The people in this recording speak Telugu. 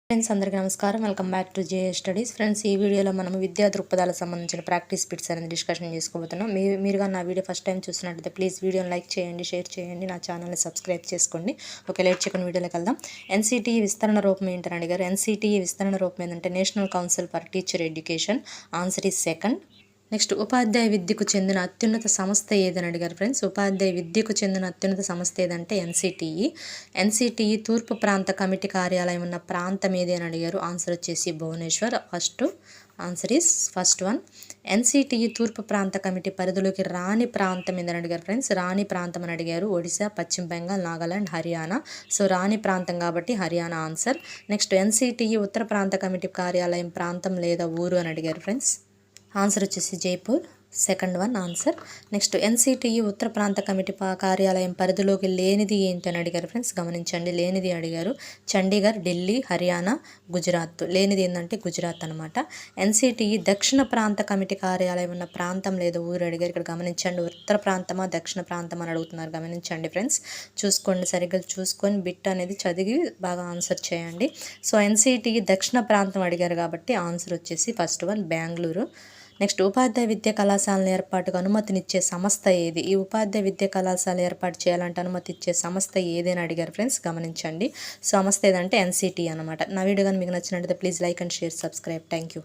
ఫ్రెండ్స్ అందరికీ నమస్కారం. Welcome back to J studies. Friends, ఈ వీడియోలో మనం విద్యా దృక్పథాలకు సంబంధించిన ప్రాక్టీస్ బిట్స్ అనేది డిస్కషన్ చేసుకోబోతున్నాం. మీరుగా నా వీడియో ఫస్ట్ టైం చూస్తున్నట్లయితే ప్లీజ్ వీడియోని లైక్ చేయండి, షేర్ చేయండి, నా ఛానల్ని సబ్స్క్రైబ్ చేసుకోండి. ఓకే, లేట్ చేయకుండా వీడియోలోకి వెళ్దాం. ఎన్సిటిఈ విస్తరణ రూపం ఏంటని అడిగారు. ఎన్సిటిఈ విస్తరణ రూపం ఏంటంటే national council for teacher education. Answer is second. Next, ఉపాధ్యాయ విద్యకు చెందిన అత్యున్నత సంస్థ ఏదని అడిగారు. ఫ్రెండ్స్, ఉపాధ్యాయ విద్యకు చెందిన అత్యున్నత సంస్థ ఏదంటే ఎన్సిటిఈ. ఎన్సిటిఈ తూర్పు ప్రాంత కమిటీ కార్యాలయం ఉన్న ప్రాంతం ఏది అని అడిగారు. ఆన్సర్ వచ్చేసి Bhubaneswar. Answer is first one. NCTE తూర్పు ప్రాంత కమిటీ పరిధిలోకి రాని ప్రాంతం ఏదని అడిగారు. ఫ్రెండ్స్, రాని ప్రాంతం అని అడిగారు. ఒడిశా, పశ్చిమ బెంగాల్, నాగాలాండ్, హర్యానా. సో రాని ప్రాంతం కాబట్టి హర్యానా ఆన్సర్. నెక్స్ట్, ఎన్సిటిఈ ఉత్తర ప్రాంత కమిటీ కార్యాలయం ప్రాంతం లేదా ఊరు అని అడిగారు. ఫ్రెండ్స్, ఆన్సర్ వచ్చేసి Jaipur. Second one answer. Next, NCTE ఉత్తర ప్రాంత కమిటీ కార్యాలయం పరిధిలోకి లేనిది ఏంటి అని అడిగారు. ఫ్రెండ్స్, గమనించండి, లేనిది అడిగారు. చండీగఢ్, ఢిల్లీ, హర్యానా, గుజరాత్. లేనిది ఏంటంటే గుజరాత్ అనమాట. ఎన్సిటిఈ దక్షిణ ప్రాంత కమిటీ కార్యాలయం ఉన్న ప్రాంతం లేదా ఊరు అడిగారు. ఇక్కడ గమనించండి, ఉత్తర ప్రాంతమా దక్షిణ ప్రాంతం అని అడుగుతున్నారు. గమనించండి ఫ్రెండ్స్, చూసుకోండి, సరిగ్గా చూసుకొని బిట్ అనేది చదివి బాగా ఆన్సర్ చేయండి. సో ఎన్సిటిఈ దక్షిణ ప్రాంతం అడిగారు కాబట్టి ఆన్సర్ వచ్చేసి ఫస్ట్ వన్ బెంగళూరు. నెక్స్ట్, ఉపాధ్యాయ విద్యా కళాశాలను ఏర్పాటుకు అనుమతినిచ్చే సంస్థ ఏది? ఈ ఉపాధ్యాయ విద్యా కళాశాల ఏర్పాటు చేయాలంటే అనుమతి ఇచ్చే సంస్థ ఏదని అడిగారు. ఫ్రెండ్స్, గమనించండి, సంస్థ ఏదంటే ఎన్సిటిఈ అనమాట. నా వీడియో కానీ మీకు నచ్చినట్లయితే please like and share, subscribe. Thank you.